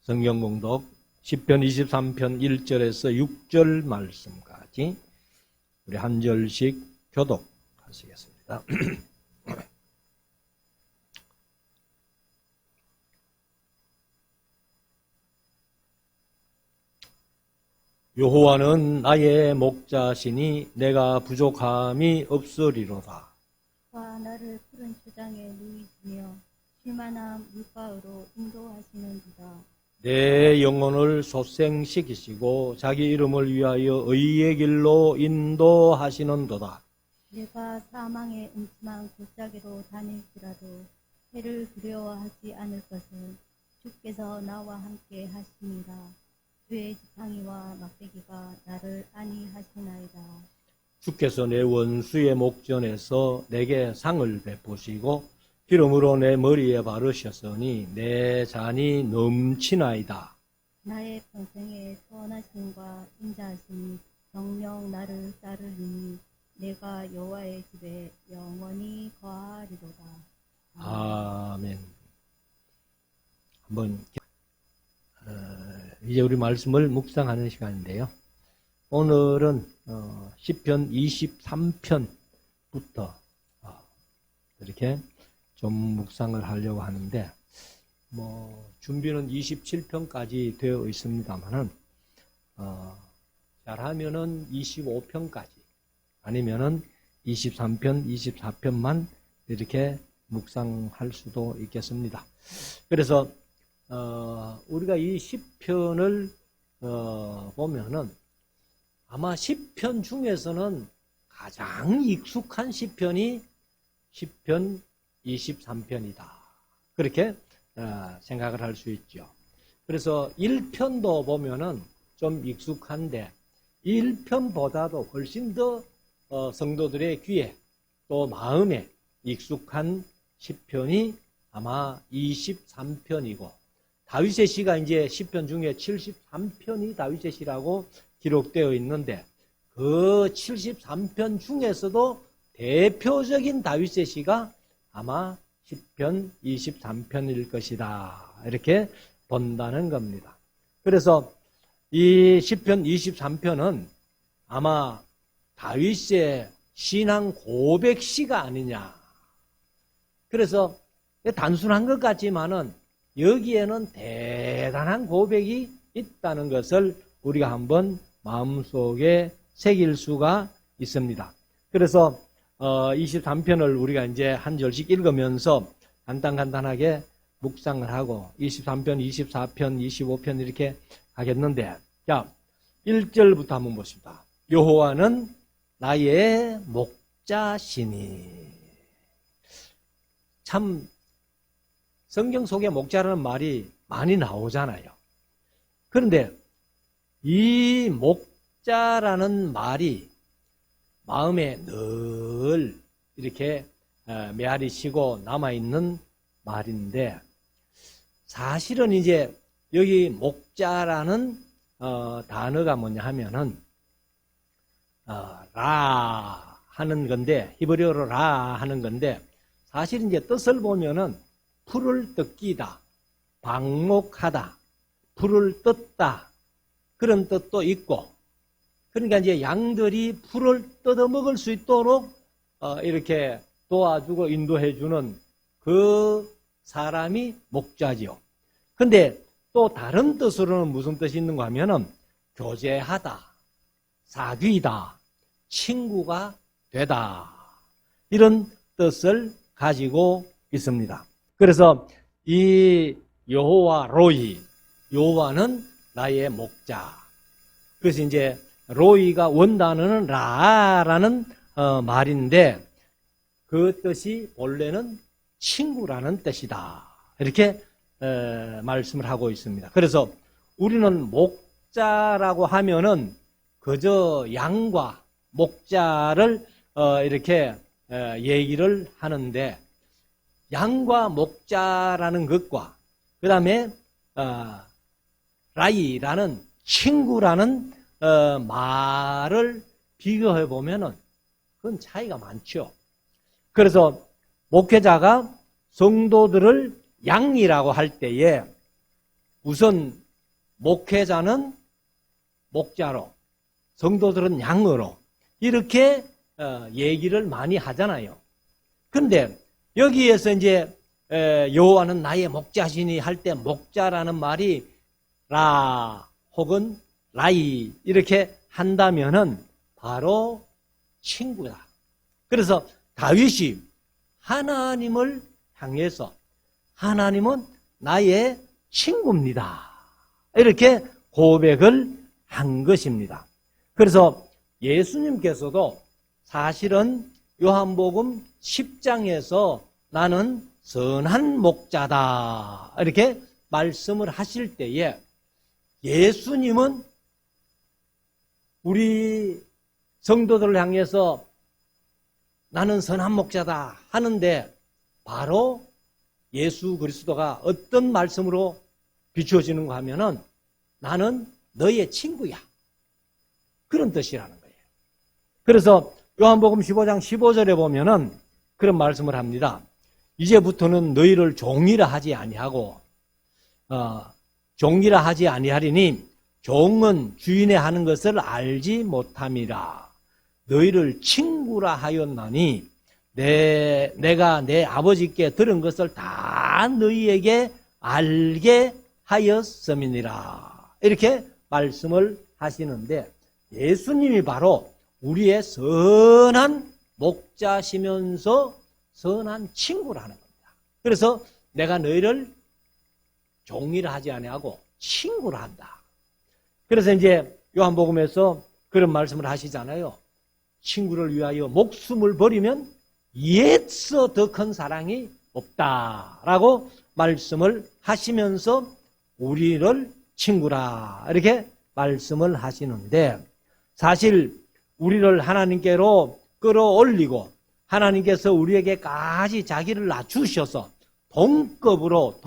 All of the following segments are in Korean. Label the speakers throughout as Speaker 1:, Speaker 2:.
Speaker 1: 성경 공독 시편 23편 1절에서 6절 말씀까지 우리 한 절씩 교독하시겠습니다. 여호와는 나의 목자시니 내가 부족함이 없으리로다.
Speaker 2: 나를 푸른 초장에 누이시며 쉴만한 물가로 인도하시는도다.
Speaker 1: 내 영혼을 소생시키시고 자기 이름을 위하여 의의 길로 인도하시는도다.
Speaker 2: 내가 사망의 음침한 골짜기로 다닐지라도 해를 두려워하지 않을 것은 주께서 나와 함께 하시니라. 주의 지팡이와 막대기가 나를 안위하시나이다.
Speaker 1: 주께서 내 원수의 목전에서 내게 상을 베푸시고 기름으로 내 머리에 바르셨으니 내 잔이 넘치나이다.
Speaker 2: 나의 평생에 선하심과 인자하심이 정녕 나를 따르리니 내가 여호와의 집에 영원히 거하리로다.
Speaker 1: 아멘. 한번 이제 우리 말씀을 묵상하는 시간인데요. 오늘은 시편 23편부터 이렇게 좀 묵상을 하려고 하는데 준비는 27편까지 되어 있습니다만은 잘하면은 25편까지 아니면은 23편, 24편만 이렇게 묵상할 수도 있겠습니다. 그래서 우리가 이 시편을 보면은 아마 시편 중에서는 가장 익숙한 시편이 시편 23편이다. 그렇게 생각을 할 수 있죠. 그래서 1편도 보면은 좀 익숙한데 1편보다도 훨씬 더 성도들의 귀에 또 마음에 익숙한 시편이 아마 23편이고 다윗의 시가 이제 시편 중에 73편이 다윗의 시라고 기록되어 있는데 그 73편 중에서도 대표적인 다윗의 시가 아마 시편 23편일 것이다. 이렇게 본다는 겁니다. 그래서 이 시편 23편은 아마 다윗의 신앙 고백시가 아니냐. 그래서 단순한 것 같지만은 여기에는 대단한 고백이 있다는 것을 우리가 한번 마음속에 새길 수가 있습니다. 그래서 23편을 우리가 이제 한 절씩 읽으면서 간단하게 묵상을 하고 23편, 24편, 25편 이렇게 하겠는데 자, 1절부터 한번 보십시다. 여호와는 나의 목자시니. 참 성경 속에 목자라는 말이 많이 나오잖아요. 그런데 이 목자라는 말이 마음에 늘 이렇게 메아리 치고 남아있는 말인데 사실은 이제 여기 목자라는 단어가 뭐냐 하면은 라 하는 건데 히브리어로 라 하는 건데 사실 이제 뜻을 보면은 풀을 뜯기다, 방목하다, 풀을 뜯다 그런 뜻도 있고 그러니까 이제 양들이 풀을 뜯어먹을 수 있도록 이렇게 도와주고 인도해주는 그 사람이 목자지요. 근데 또 다른 뜻으로는 무슨 뜻이 있는가 하면은 교제하다, 사귀다, 친구가 되다 이런 뜻을 가지고 있습니다. 그래서 이 여호와 로이, 여호와는 나의 목자. 그래서 이제 로이가 원단어는 라라는 말인데 그 뜻이 원래는 친구라는 뜻이다. 이렇게 말씀을 하고 있습니다. 그래서 우리는 목자라고 하면은 그저 양과 목자를 이렇게 얘기를 하는데 양과 목자라는 것과 그 다음에 라이라는 친구라는 말을 비교해 보면은 그건 차이가 많죠. 그래서 목회자가 성도들을 양이라고 할 때에 우선 목회자는 목자로, 성도들은 양으로 이렇게 얘기를 많이 하잖아요. 근데 여기에서 이제 여호와는 나의 목자시니 할 때 목자라는 말이 라 혹은 라이 이렇게 한다면은 바로 친구다. 그래서 다윗이 하나님을 향해서 하나님은 나의 친구입니다. 이렇게 고백을 한 것입니다. 그래서 예수님께서도 사실은 요한복음 10장에서 나는 선한 목자다 이렇게 말씀을 하실 때에 예수님은 우리 성도들을 향해서 나는 선한 목자다 하는데 바로 예수 그리스도가 어떤 말씀으로 비추어지는가 하면은 나는 너의 친구야. 그런 뜻이라는 거예요. 그래서 요한복음 15장 15절에 보면은 그런 말씀을 합니다. 이제부터는 너희를 종이라 하지 아니하고 종이라 하지 아니하리니 종은 주인의 하는 것을 알지 못함이라. 너희를 친구라 하였나니 내가 내 아버지께 들은 것을 다 너희에게 알게 하였음이니라. 이렇게 말씀을 하시는데 예수님이 바로 우리의 선한 목자시면서 선한 친구라는 겁니다. 그래서 내가 너희를 종이라 하지 아니하고 친구라 한다. 그래서 이제 요한복음에서 그런 말씀을 하시잖아요. 친구를 위하여 목숨을 버리면 이에서 더 큰 사랑이 없다라고 말씀을 하시면서 우리를 친구라 이렇게 말씀을 하시는데 사실 우리를 하나님께로 끌어올리고 하나님께서 우리에게까지 자기를 낮추셔서 동격으로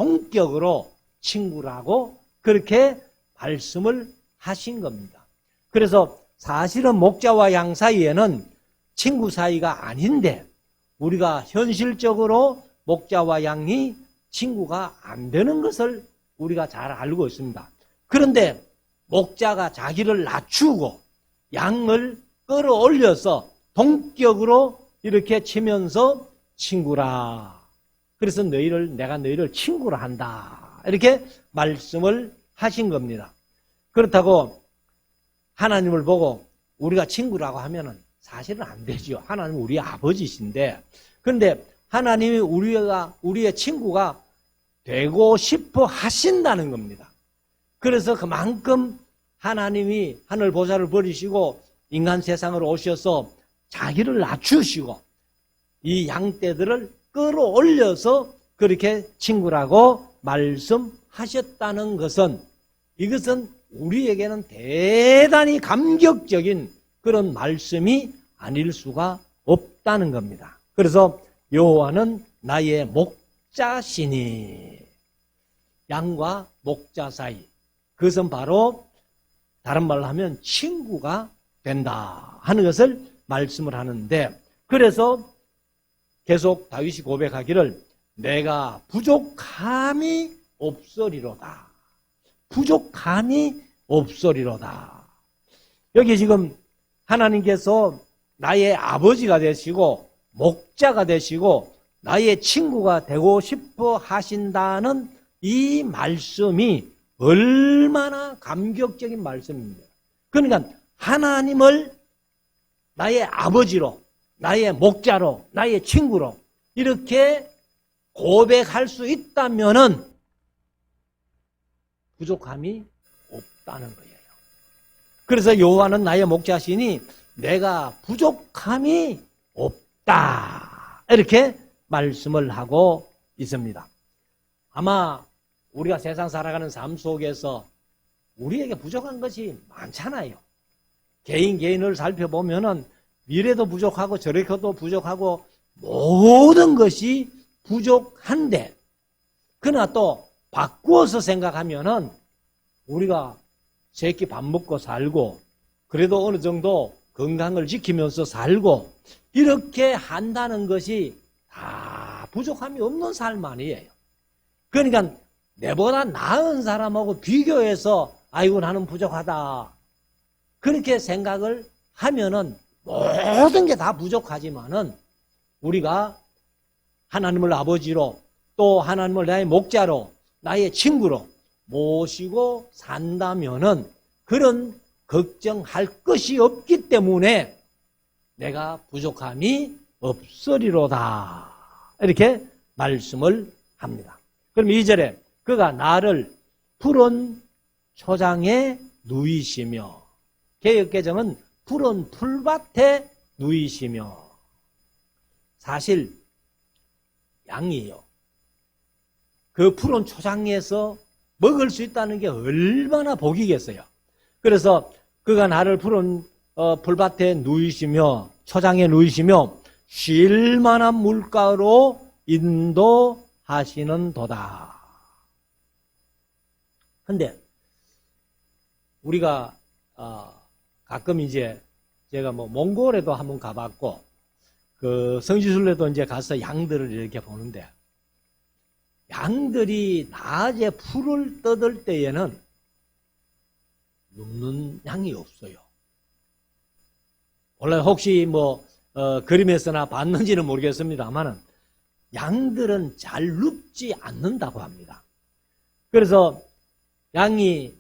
Speaker 1: 친구라고 그렇게 말씀을 하신 겁니다. 그래서 사실은 목자와 양 사이에는 친구 사이가 아닌데 우리가 현실적으로 목자와 양이 친구가 안 되는 것을 우리가 잘 알고 있습니다. 그런데 목자가 자기를 낮추고 양을 끌어올려서 동격으로 이렇게 치면서 친구라. 그래서 내가 너희를 친구라 한다. 이렇게 말씀을 하신 겁니다. 그렇다고 하나님을 보고 우리가 친구라고 하면은 사실은 안 되죠. 하나님은 우리 아버지신데. 그런데 하나님이 우리의 친구가 되고 싶어 하신다는 겁니다. 그래서 그만큼 하나님이 하늘 보좌를 버리시고 인간 세상으로 오셔서 자기를 낮추시고 이 양떼들을 끌어올려서 그렇게 친구라고 말씀하셨다는 것은 이것은 우리에게는 대단히 감격적인 그런 말씀이 아닐 수가 없다는 겁니다. 그래서 여호와는 나의 목자시니 양과 목자 사이 그것은 바로 다른 말로 하면 친구가 된다 하는 것을 말씀을 하는데 그래서 계속 다윗이 고백하기를 내가 부족함이 없으리로다. 부족함이 없으리로다. 여기 지금 하나님께서 나의 아버지가 되시고 목자가 되시고 나의 친구가 되고 싶어 하신다는 이 말씀이 얼마나 감격적인 말씀입니다. 그러니까 하나님을 나의 아버지로, 나의 목자로, 나의 친구로 이렇게 고백할 수 있다면은 부족함이 없다는 거예요. 그래서 여호와는 나의 목자시니 내가 부족함이 없다. 이렇게 말씀을 하고 있습니다. 아마 우리가 세상 살아가는 삶 속에서 우리에게 부족한 것이 많잖아요. 개인을 살펴보면은 미래도 부족하고 저래도 부족하고 모든 것이 부족한데 그러나 또 바꾸어서 생각하면은 우리가 세 끼 밥 먹고 살고 그래도 어느 정도 건강을 지키면서 살고 이렇게 한다는 것이 다 부족함이 없는 삶 아니에요. 그러니까 내보다 나은 사람하고 비교해서 아이고 나는 부족하다 그렇게 생각을 하면은 모든 게 다 부족하지만은 우리가 하나님을 아버지로 또 하나님을 나의 목자로 나의 친구로 모시고 산다면은 그런 걱정할 것이 없기 때문에 내가 부족함이 없으리로다 이렇게 말씀을 합니다. 그럼 2절에 그가 나를 푸른 초장에 누이시며 개역개정은 푸른 풀밭에 누이시며 사실 양이요. 그 푸른 초장에서 먹을 수 있다는 게 얼마나 복이겠어요. 그래서 그가 나를 푸른 풀밭에 누이시며 초장에 누이시며 쉴 만한 물가로 인도하시는 도다. 근데 우리가 가끔 이제 제가 뭐 몽골에도 한번 가봤고 그 성지순례도 이제 가서 양들을 이렇게 보는데 양들이 낮에 풀을 뜯을 때에는 눕는 양이 없어요. 원래 혹시 뭐 그림에서나 봤는지는 모르겠습니다만은 양들은 잘 눕지 않는다고 합니다. 그래서 양이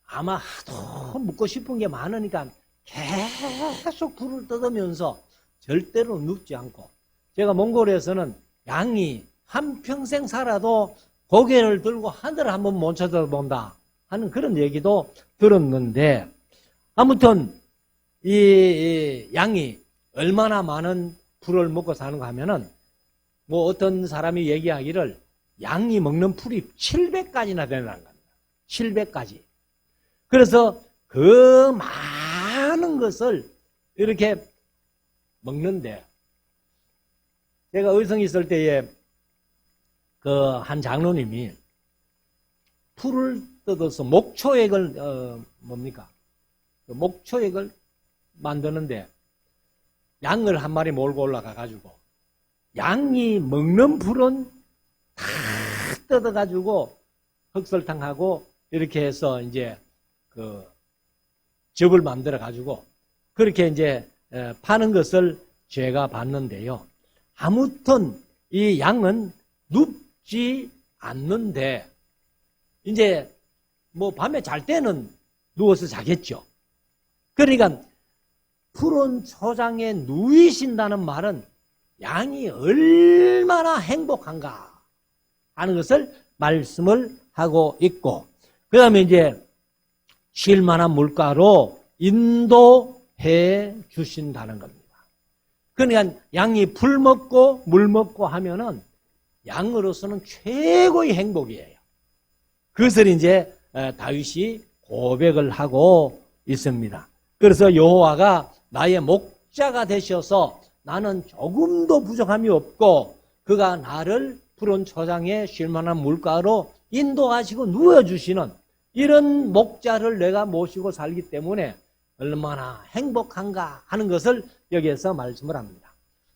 Speaker 1: 아마 하도 묻고 싶은 게 많으니까 계속 풀을 뜯으면서 절대로 눕지 않고 제가 몽골에서는 양이 한평생 살아도 고개를 들고 하늘을 한번 못 쳐다본다 하는 그런 얘기도 들었는데 아무튼 이 양이 얼마나 많은 풀을 먹고 사는가 하면은 뭐 어떤 사람이 얘기하기를 양이 먹는 풀이 700가지나 된다는 겁니다. 700가지. 그래서 그 많은 것을 이렇게 먹는데 제가 의성에 있을 때에 그 한 장로님이 풀을 뜯어서 목초액을 뭡니까? 그 목초액을 만드는데 양을 한 마리 몰고 올라가 가지고 양이 먹는 풀은 다 뜯어 가지고 흑설탕하고 이렇게 해서 이제 그 즙을 만들어 가지고 그렇게 이제 파는 것을 제가 봤는데요. 아무튼 이 양은 눕지 않는데 이제 뭐 밤에 잘 때는 누워서 자겠죠. 그러니까 푸른 초장에 누이신다는 말은 양이 얼마나 행복한가 하는 것을 말씀을 하고 있고 그 다음에 이제 쉴 만한 물가로 인도해 주신다는 겁니다. 그러니까 양이 풀 먹고 물 먹고 하면은 양으로서는 최고의 행복이에요. 그것을 이제 다윗이 고백을 하고 있습니다. 그래서 여호와가 나의 목자가 되셔서 나는 조금도 부족함이 없고 그가 나를 푸른 초장에 쉴 만한 물가로 인도하시고 누워주시는 이런 목자를 내가 모시고 살기 때문에 얼마나 행복한가 하는 것을 여기에서 말씀을 합니다.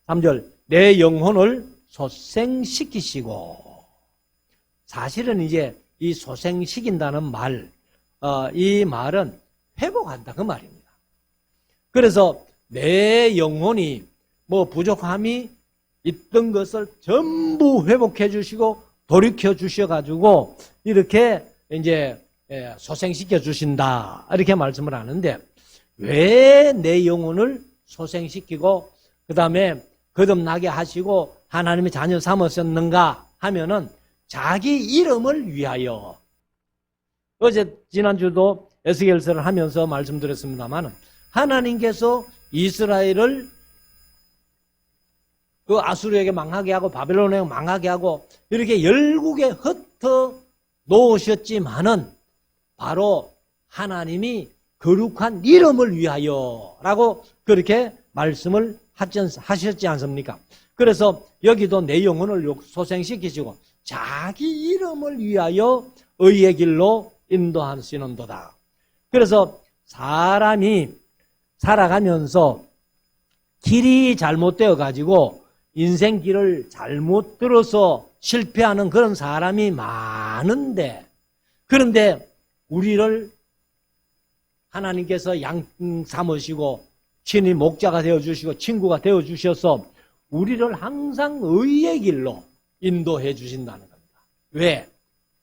Speaker 1: 3절 내 영혼을 소생시키시고 사실은 이제 이 소생시킨다는 말 이 말은 회복한다 그 말입니다. 그래서 내 영혼이 뭐 부족함이 있던 것을 전부 회복해 주시고 돌이켜 주셔가지고 이렇게 이제 소생시켜 주신다 이렇게 말씀을 하는데 왜 내 영혼을 소생시키고 그 다음에 거듭나게 하시고 하나님의 자녀 삼으셨는가 하면은 자기 이름을 위하여 어제 지난주도 에스겔서를 하면서 말씀드렸습니다만 하나님께서 이스라엘을 그 아수르에게 망하게 하고 바벨론에게 망하게 하고 이렇게 열국에 흩어 놓으셨지만은 바로 하나님이 거룩한 이름을 위하여라고 그렇게 말씀을 하셨지 않습니까? 그래서 여기도 내 영혼을 소생시키시고 자기 이름을 위하여 의의 길로 인도하시는도다. 그래서 사람이 살아가면서 길이 잘못되어 가지고 인생 길을 잘못 들어서 실패하는 그런 사람이 많은데, 그런데 우리를 하나님께서 양 삼으시고 친히 목자가 되어주시고 친구가 되어주셔서 우리를 항상 의의 길로 인도해 주신다는 겁니다. 왜?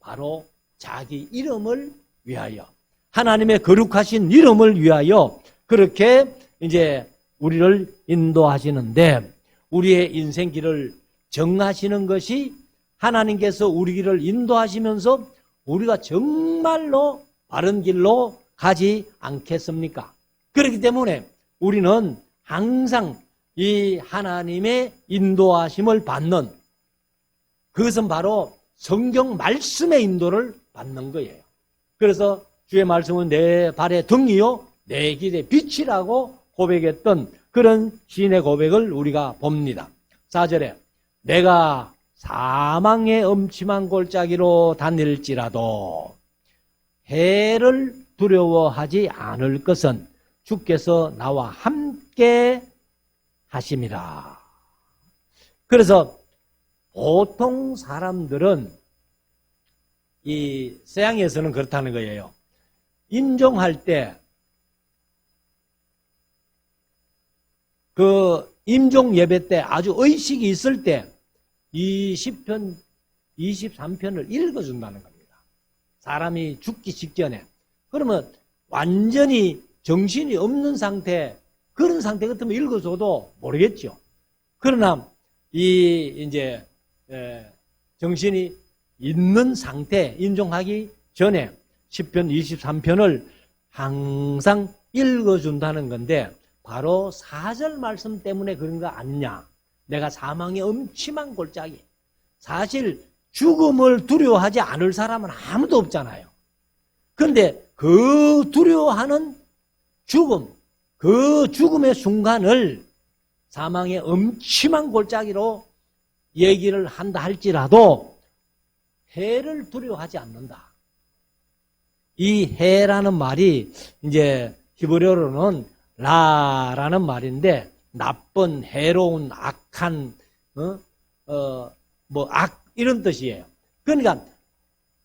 Speaker 1: 바로 자기 이름을 위하여, 하나님의 거룩하신 이름을 위하여 그렇게 이제 우리를 인도하시는데, 우리의 인생 길을 정하시는 것이 하나님께서 우리 길을 인도하시면서 우리가 정말로 바른 길로 가지 않겠습니까? 그렇기 때문에 우리는 항상 이 하나님의 인도하심을 받는, 그것은 바로 성경 말씀의 인도를 받는 거예요. 그래서 주의 말씀은 내 발의 등이요 내 길의 빛이라고 고백했던 그런 시인의 고백을 우리가 봅니다. 4절에 내가 사망의 음침한 골짜기로 다닐지라도 해를 두려워하지 않을 것은 주께서 나와 함께 하심이라. 그래서 보통 사람들은 이 서양에서는 그렇다는 거예요. 임종할 때 그 임종 예배 때 아주 의식이 있을 때 이 시편 23편을 읽어준다는 겁니다. 사람이 죽기 직전에. 그러면 완전히 정신이 없는 상태, 그런 상태 같으면 읽어줘도 모르겠죠. 그러나 이제 정신이 있는 상태, 임종하기 전에 시편 23편을 항상 읽어준다는 건데, 바로 4절 말씀 때문에 그런 거 아니냐. 내가 사망의 음침한 골짜기. 사실 죽음을 두려워하지 않을 사람은 아무도 없잖아요. 그런데 그 두려워하는 죽음, 그 죽음의 순간을 사망의 음침한 골짜기로 얘기를 한다 할지라도 해를 두려워하지 않는다. 이 해라는 말이 이제 히브리어로는 라라는 말인데, 나쁜, 해로운, 악한, 이런 뜻이에요. 그러니까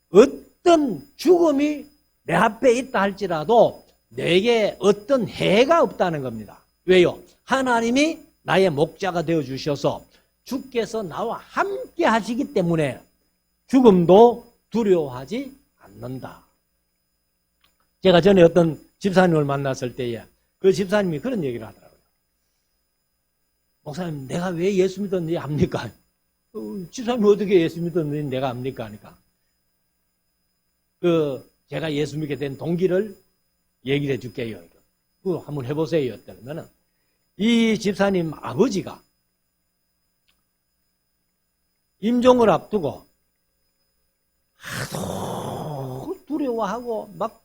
Speaker 1: 어떤 죽음이 내 앞에 있다 할지라도 내게 어떤 해가 없다는 겁니다. 왜요? 하나님이 나의 목자가 되어주셔서 주께서 나와 함께 하시기 때문에 죽음도 두려워하지 않는다. 제가 전에 어떤 집사님을 만났을 때에 그 집사님이 그런 얘기를 하더라고요. 목사님, 내가 왜 예수 믿었는지 압니까? 집사님이 어떻게 예수 믿었는지 내가 압니까? 하니까. 제가 예수 믿게 된 동기를 얘기를 해 줄게요. 그거 한번 해보세요. 그러면은, 이 집사님 아버지가 임종을 앞두고 하도 두려워하고 막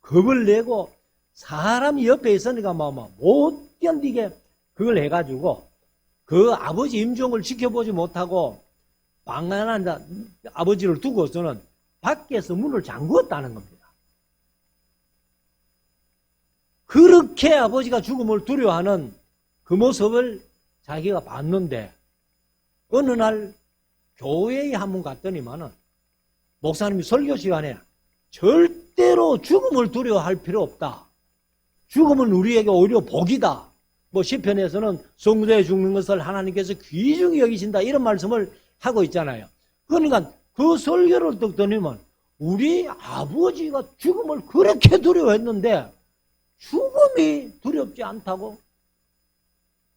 Speaker 1: 겁을 내고 사람이 옆에 있으니까 못 견디게 그걸 해가지고 그 아버지 임종을 지켜보지 못하고 방 안에 아버지를 두고서는 밖에서 문을 잠그었다는 겁니다. 그렇게 아버지가 죽음을 두려워하는 그 모습을 자기가 봤는데, 어느 날 교회에 한 번 갔더니만은 목사님이 설교 시간에 절대로 죽음을 두려워할 필요 없다. 죽음은 우리에게 오히려 복이다. 시편에서는 성도에 죽는 것을 하나님께서 귀중히 여기신다, 이런 말씀을 하고 있잖아요. 그러니까 그 설교를 듣더니만 우리 아버지가 죽음을 그렇게 두려워했는데 죽음이 두렵지 않다고?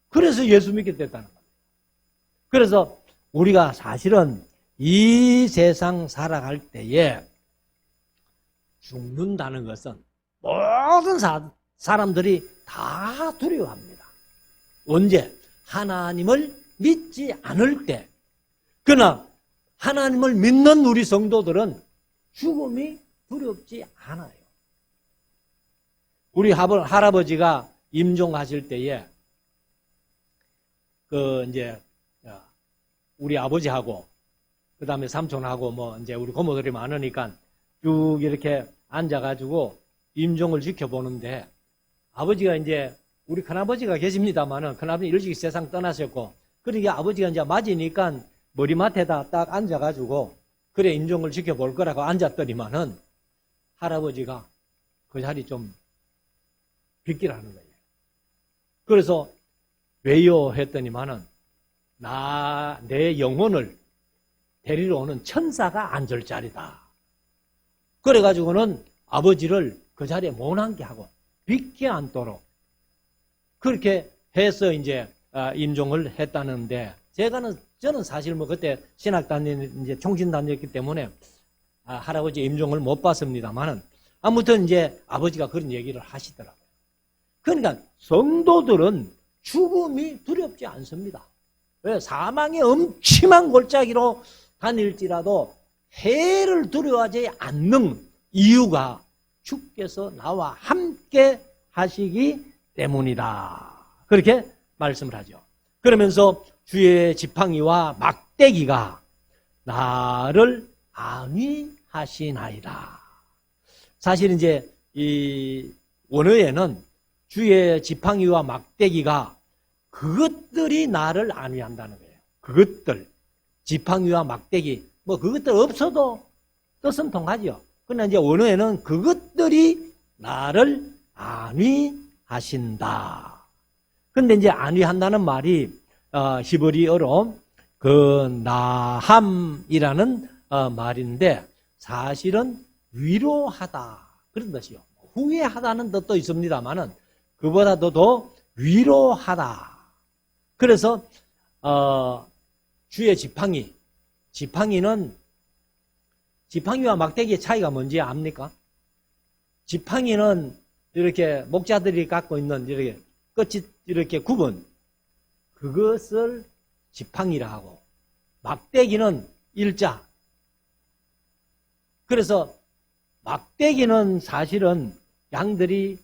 Speaker 1: 그래서 예수 믿게 됐다는 겁니다. 그래서 우리가 사실은 이 세상 살아갈 때에 죽는다는 것은 모든 사람들이 다 두려워합니다. 언제? 하나님을 믿지 않을 때. 그러나 하나님을 믿는 우리 성도들은 죽음이 두렵지 않아요. 우리 할아버지가 임종하실 때에 이제 우리 아버지하고 그다음에 삼촌하고 이제 우리 고모들이 많으니까 쭉 이렇게 앉아가지고 임종을 지켜보는데, 아버지가 이제 우리 큰아버지가 계십니다만은 큰아버지 일찍 세상 떠나셨고, 그러니까 아버지가 이제 맞으니까 머리맡에다 딱 앉아가지고 그래 임종을 지켜볼 거라고 앉았더니만은 할아버지가 그 자리 좀 비키라는 거예요. 그래서 왜요? 했더니만은 내 영혼을 데리러 오는 천사가 앉을 자리다. 그래가지고는 아버지를 그 자리에 못 앉게 하고 비켜 앉도록 그렇게 해서 이제 임종을 했다는데 저는 사실 뭐 그때 신학 이제 총신 다녔기 때문에 할아버지 임종을 못 봤습니다만은 아무튼 이제 아버지가 그런 얘기를 하시더라고요. 그러니까 성도들은 죽음이 두렵지 않습니다. 왜? 사망의 엄침한 골짜기로 다닐지라도 해를 두려워하지 않는 이유가 주께서 나와 함께 하시기 때문이다. 그렇게 말씀을 하죠. 그러면서 주의 지팡이와 막대기가 나를 안위하시나이다. 사실 이제 이 원어에는 주의 지팡이와 막대기가 그것들이 나를 안위한다는 거예요. 그것들. 지팡이와 막대기. 뭐 그것들 없어도 뜻은 통하죠. 그러나 이제 원어에는 그것들이 나를 안위하신다. 근데 이제 안위한다는 말이 히브리어로 그 나함이라는 말인데 사실은 위로하다 그런 뜻이요. 후회하다는 뜻도 있습니다만은 그보다도 더 위로하다. 그래서 주의 지팡이는 지팡이와 막대기의 차이가 뭔지 압니까? 지팡이는 이렇게 목자들이 갖고 있는 이렇게 끝이 이렇게 굽은 그것을 지팡이라 하고 막대기는 일자. 그래서 막대기는 사실은 양들이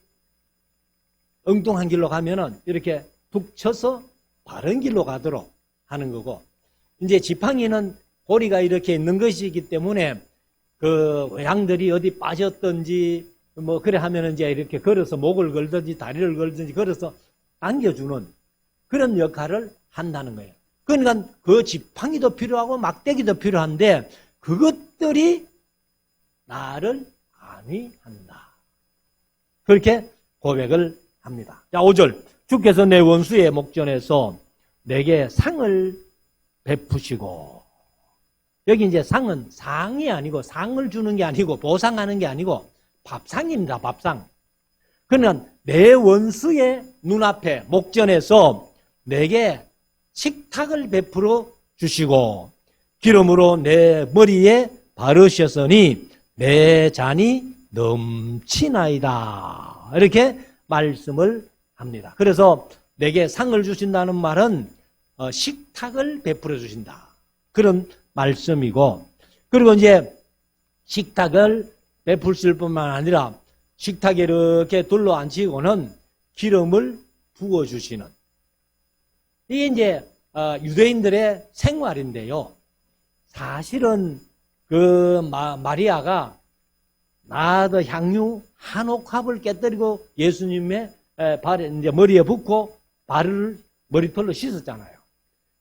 Speaker 1: 엉뚱한 길로 가면은 이렇게 툭 쳐서 바른 길로 가도록 하는 거고 이제 지팡이는 고리가 이렇게 있는 것이기 때문에 그 양들이 어디 빠졌든지 뭐 그래 하면은 이제 이렇게 걸어서 목을 걸든지 다리를 걸든지 걸어서 당겨주는 그런 역할을 한다는 거예요. 그러니까 그 지팡이도 필요하고 막대기도 필요한데 그것들이 나를 안위한다. 그렇게 고백을 합니다. 자, 5절. 주께서 내 원수의 목전에서 내게 상을 베푸시고 여기 이제 상은 상이 아니고 상을 주는 게 아니고 보상하는 게 아니고 밥상입니다. 밥상. 그러면 내 원수의 눈앞에 목전에서 내게 식탁을 베풀어 주시고 기름으로 내 머리에 바르셨으니 내 잔이 넘치나이다. 이렇게 말씀을 합니다. 그래서 내게 상을 주신다는 말은 식탁을 베풀어 주신다. 그런 말씀이고 그리고 이제 식탁을 베풀실 뿐만 아니라 식탁에 이렇게 둘러앉히고는 기름을 부어주시는 이게 이제 유대인들의 생활인데요. 사실은 그 마리아가 나더 향유 한 옥합을 깨뜨리고 예수님의 발에 이제 머리에 붓고 발을 머리털로 씻었잖아요.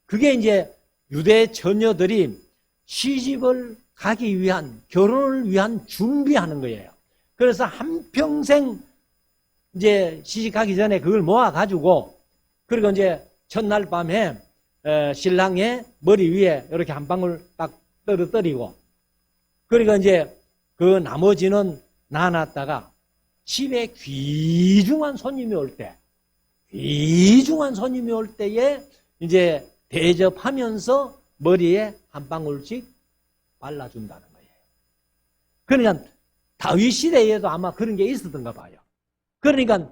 Speaker 1: 그게 이제 유대 처녀들이 시집을 가기 위한 결혼을 위한 준비하는 거예요. 그래서 한평생 이제 시집가기 전에 그걸 모아가지고 그리고 이제 첫날 밤에 신랑의 머리 위에 이렇게 한 방울 딱 떨어뜨리고 그리고 이제 그 나머지는 놔놨다가 집에 귀중한 손님이 올 때에 이제 대접하면서 머리에 한 방울씩 발라준다는 거예요. 그러니까 다윗 시대에도 아마 그런 게 있었던가 봐요. 그러니까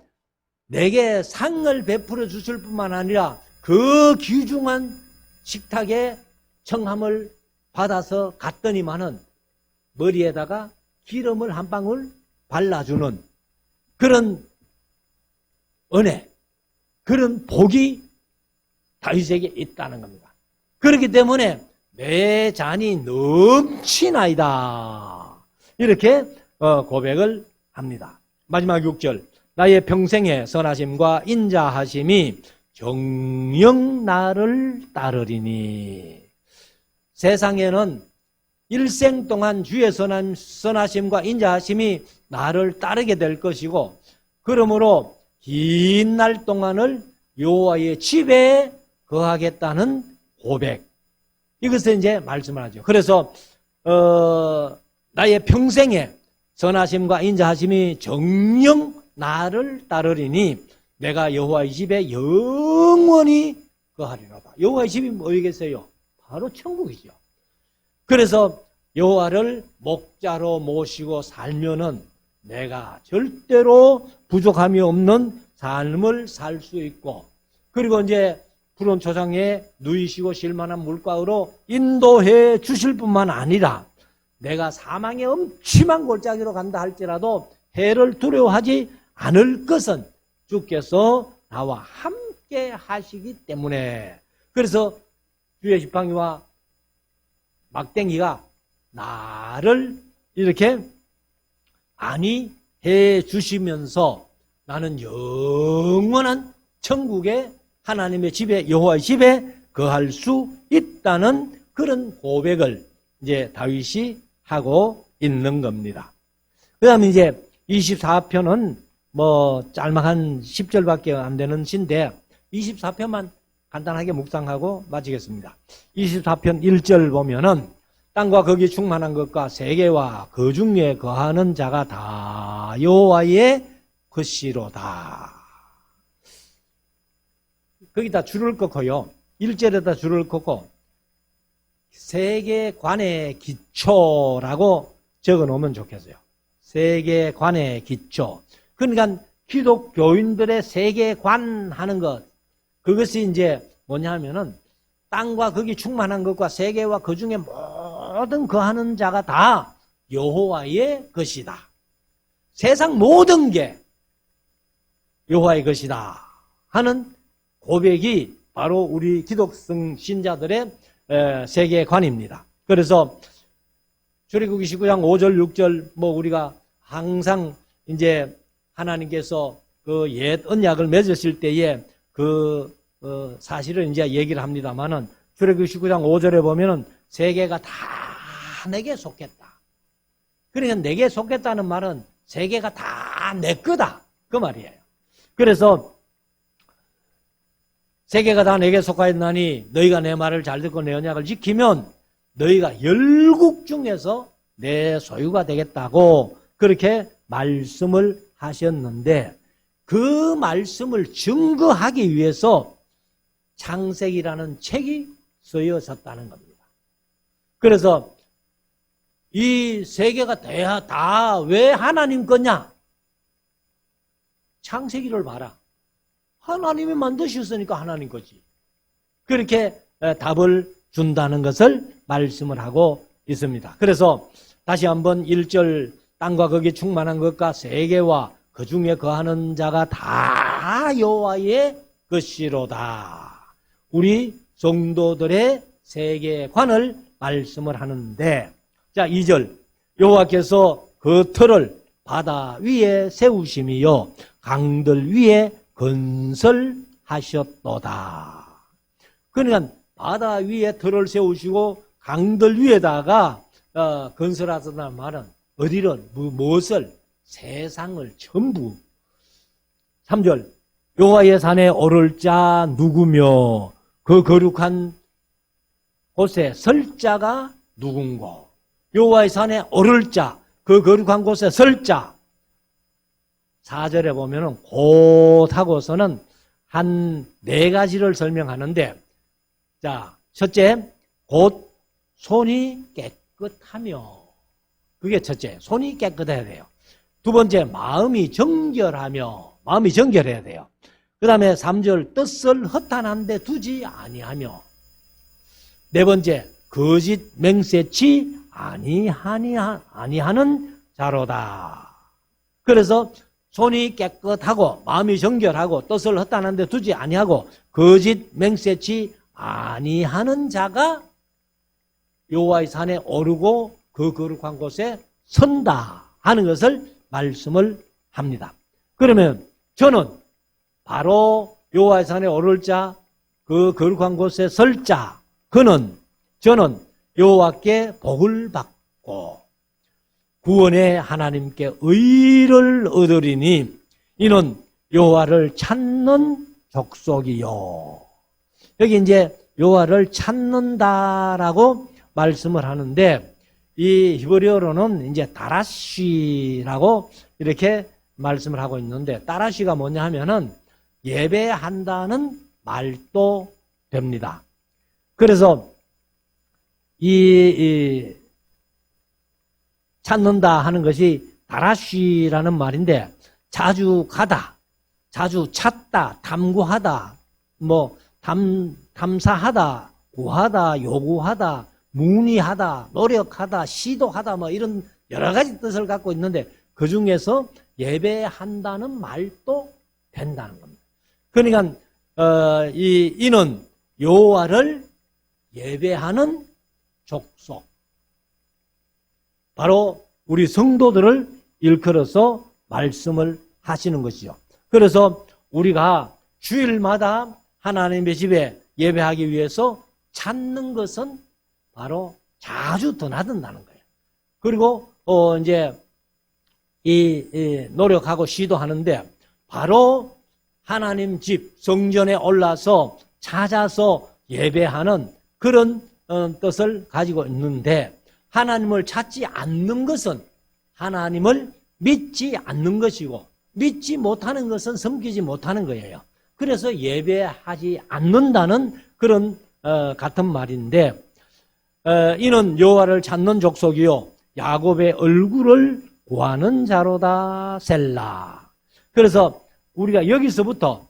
Speaker 1: 내게 상을 베풀어 주실 뿐만 아니라 그 귀중한 식탁에 청함을 받아서 갔더니만은 머리에다가 기름을 한 방울 발라주는 그런 은혜, 그런 복이 다윗에게 있다는 겁니다. 그렇기 때문에 내 잔이 넘치나이다. 이렇게 고백을 합니다. 마지막 6절. 나의 평생의 선하심과 인자하심이 정녕 나를 따르리니. 세상에는 일생 동안 주의 선하심과 인자하심이 나를 따르게 될 것이고, 그러므로 긴 날 동안을 여호와의 집에 거하겠다는 고백, 이것을 이제 말씀을 하죠. 그래서 나의 평생에 선하심과 인자하심이 정녕 나를 따르리니 내가 여호와의 집에 영원히 거하리로다. 여호와의 집이 뭐이겠어요? 바로 천국이죠. 그래서 여호와를 목자로 모시고 살면은 내가 절대로 부족함이 없는 삶을 살 수 있고, 그리고 이제 푸른 초장에 누이시고 쉴만한 물가로 인도해 주실 뿐만 아니라 내가 사망의 엄침한 골짜기로 간다 할지라도 해를 두려워하지 않을 것은 주께서 나와 함께 하시기 때문에, 그래서 주의 지팡이와 막대기가 나를 이렇게 안위해 주시면서 나는 영원한 천국의 하나님의 집에, 여호와의 집에 거할 수 있다는 그런 고백을 이제 다윗이 하고 있는 겁니다. 그 다음에 이제 24편은 뭐 짤막한 10절밖에 안 되는 시인데 24편만 간단하게 묵상하고 마치겠습니다. 24편 1절 보면은 땅과 거기 충만한 것과 세계와 그 중에 거하는 자가 다 여호와의 것이로다. 거기다 줄을 긋고요. 1절에다 줄을 긋고 세계관의 기초라고 적어 놓으면 좋겠어요. 세계관의 기초. 그러니까 기독교인들의 세계관 하는 것, 그것이 이제 뭐냐 하면은 땅과 거기 충만한 것과 세계와 그 중에 모든 거하는 자가 다 여호와의 것이다. 세상 모든 게 여호와의 것이다 하는 고백이 바로 우리 기독성 신자들의 세계관입니다. 그래서 출애굽기 19장 5절 6절 뭐 우리가 항상 이제 하나님께서 그 옛 언약을 맺으실 때에 그 사실을 이제 얘기를 합니다만은 출애굽기 19장 5절에 보면은 세계가 다 내게 속했다. 그러니까 내게 속했다는 말은 세계가 다 내 거다 그 말이에요. 그래서 세계가 다 내게 속하였나니 너희가 내 말을 잘 듣고 내 언약을 지키면 너희가 열국 중에서 내 소유가 되겠다고 그렇게 말씀을 하셨는데, 그 말씀을 증거하기 위해서 창세기라는 책이 쓰여졌다는 겁니다. 그래서 이 세계가 다 왜 하나님 거냐? 창세기를 봐라. 하나님이 만드셨으니까 하나님 거지. 그렇게 답을 준다는 것을 말씀을 하고 있습니다. 그래서 다시 한번 1절 땅과 거기 충만한 것과 세계와 그 중에 거하는 자가 다 여호와의 것이로다. 우리 성도들의 세계관을 말씀을 하는데, 자 2절 여호와께서 그 틀을 바다 위에 세우심이요 강들 위에 건설하셨도다. 그러니까 바다 위에 틀을 세우시고 강들 위에다가 건설하셨다는 말은 어디를 무엇을 세상을 전부. 3절 여호와의 산에 오를 자 누구며 그 거룩한 곳에 설 자가 누군고. 여호와의 산에 오를 자, 그 거룩한 곳에 설 자. 4절에 보면은 곧 하고서는 한 4가지를 설명하는데, 자, 첫째, 곧 손이 깨끗하며. 그게 첫째, 손이 깨끗해야 돼요. 두 번째, 마음이 정결하며. 마음이 정결해야 돼요. 그 다음에 3절, 뜻을 허탄한데 두지 아니하며. 네 번째, 거짓 맹세치 아니하는 자로다. 그래서 손이 깨끗하고 마음이 정결하고 뜻을 허탄한데 두지 아니하고 거짓 맹세치 아니하는 자가 여호와의 산에 오르고 그 거룩한 곳에 선다 하는 것을 말씀을 합니다. 그러면 저는 바로 여호와의 산에 오를 자, 그 거룩한 곳에 설 자, 저는 여호와께 복을 받고 구원의 하나님께 의를 얻으리니 이는 여호와를 찾는 족속이요. 여기 이제 여호와를 찾는다라고 말씀을 하는데 이 히브리어로는 이제 다라시라고 이렇게 말씀을 하고 있는데 다라시가 뭐냐 하면은 예배한다는 말도 됩니다. 그래서 이 찾는다 하는 것이 다라시라는 말인데 자주 가다, 자주 찾다, 탐구하다, 뭐 탐사하다, 구하다, 요구하다, 문의하다, 노력하다, 시도하다 뭐 이런 여러 가지 뜻을 갖고 있는데 그 중에서 예배한다는 말도 된다는 겁니다. 그러니까 이는 여호와를 예배하는 족속, 바로 우리 성도들을 일컬어서 말씀을 하시는 것이죠. 그래서 우리가 주일마다 하나님의 집에 예배하기 위해서 찾는 것은 바로 자주 드나든다는 거예요. 그리고 이제 이 노력하고 시도하는데 바로 하나님 집 성전에 올라서 찾아서 예배하는 그런 뜻을 가지고 있는데 하나님을 찾지 않는 것은 하나님을 믿지 않는 것이고 믿지 못하는 것은 섬기지 못하는 거예요. 그래서 예배하지 않는다는 그런 같은 말인데 이는 여호와를 찾는 족속이요 야곱의 얼굴을 구하는 자로다 셀라. 그래서 우리가 여기서부터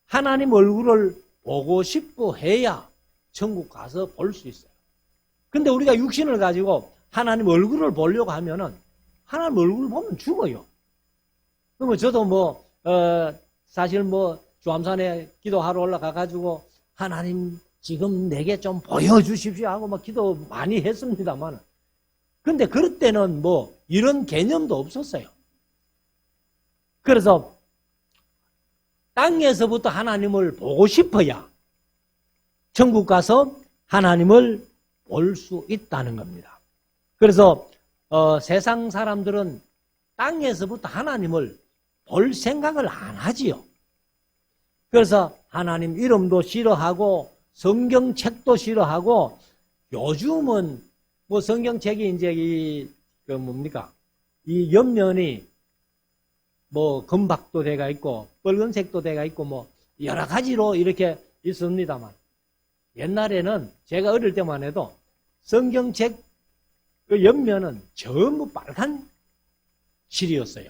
Speaker 1: 하나님 얼굴을 보고 싶어 해야 천국 가서 볼 수 있어요. 근데 우리가 육신을 가지고 하나님 얼굴을 보려고 하면은 하나님 얼굴을 보면 죽어요. 그러면 저도 사실 주암산에 기도하러 올라가가지고 하나님 지금 내게 좀 보여주십시오 하고 기도 많이 했습니다만 근데 그럴 때는 이런 개념도 없었어요. 그래서 땅에서부터 하나님을 보고 싶어야 천국 가서 하나님을 볼 수 있다는 겁니다. 그래서 세상 사람들은 땅에서부터 하나님을 볼 생각을 안 하지요. 그래서 하나님 이름도 싫어하고 성경책도 싫어하고 요즘은 성경책이 이제 이 옆면이 금박도 돼가 있고 빨간색도 돼가 있고 여러 가지로 이렇게 있습니다만 옛날에는 제가 어릴 때만 해도 성경책 그 옆면은 전부 빨간 실이었어요.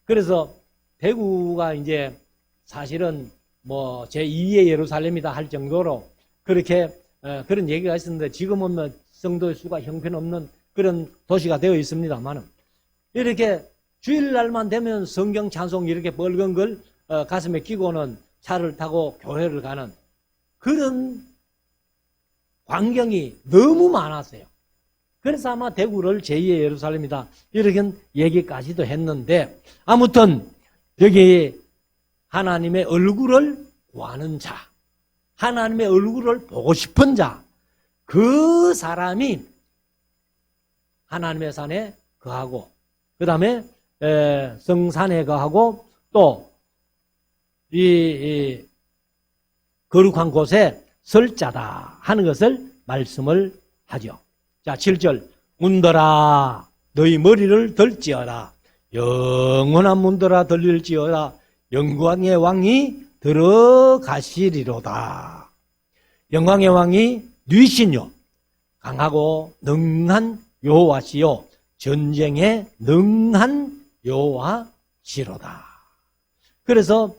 Speaker 1: 그래서 대구가 이제 사실은 제2의 예루살렘이다 할 정도로 그렇게 그런 얘기가 있었는데 지금은 성도의 수가 형편없는 그런 도시가 되어 있습니다만 이렇게 주일날만 되면 성경 찬송 이렇게 빨간 걸 가슴에 끼고는 차를 타고 교회를 가는 그런 광경이 너무 많았어요. 그래서 아마 대구를 제2의 예루살렘이다 이렇게 얘기까지도 했는데 아무튼 여기 하나님의 얼굴을 구하는 자, 하나님의 얼굴을 보고 싶은 자, 그 사람이 하나님의 산에 거하고 그 다음에 성산에 거하고 또 이 거룩한 곳에 설 자다 하는 것을 말씀을 하죠. 자, 7절 문들아 너희 머리를 들지어라 영원한 문들아 들릴지어라 영광의 왕이 들어가시리로다. 영광의 왕이 뉘시뇨 강하고 능한 여호와시요 전쟁에 능한 여호와시로다. 그래서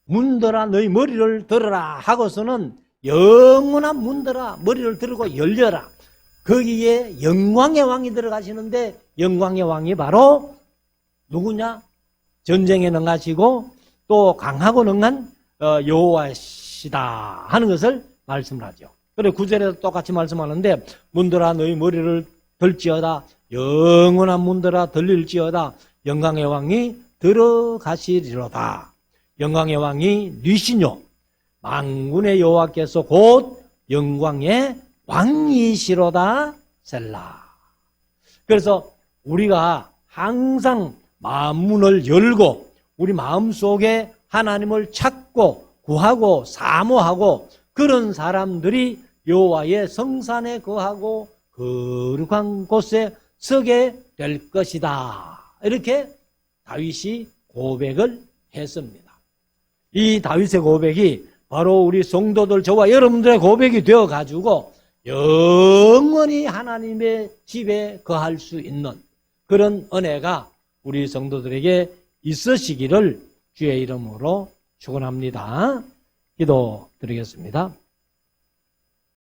Speaker 1: 문들아 너희 머리를 들어라 하고서는 영원한 문들아 머리를 들고 열려라. 거기에 영광의 왕이 들어가시는데 영광의 왕이 바로 누구냐? 전쟁에 능하시고 또 강하고 능한 여호와시다 하는 것을 말씀을 하죠. 그리고 9절에도 똑같이 말씀하는데 문들아 너희 머리를 들지어다 영원한 문들아 들릴지어다 영광의 왕이 들어가시리로다. 영광의 왕이 뉘시뇨 만군의 여호와께서 곧 영광의 왕이시로다 셀라. 그래서 우리가 항상 마음 문을 열고 우리 마음속에 하나님을 찾고 구하고 사모하고 그런 사람들이 여호와의 성산에 거하고 거룩한 곳에 서게 될 것이다. 이렇게 다윗이 고백을 했습니다. 이 다윗의 고백이 바로 우리 성도들, 저와 여러분들의 고백이 되어가지고 영원히 하나님의 집에 거할 수 있는 그런 은혜가 우리 성도들에게 있으시기를 주의 이름으로 축원합니다. 기도드리겠습니다.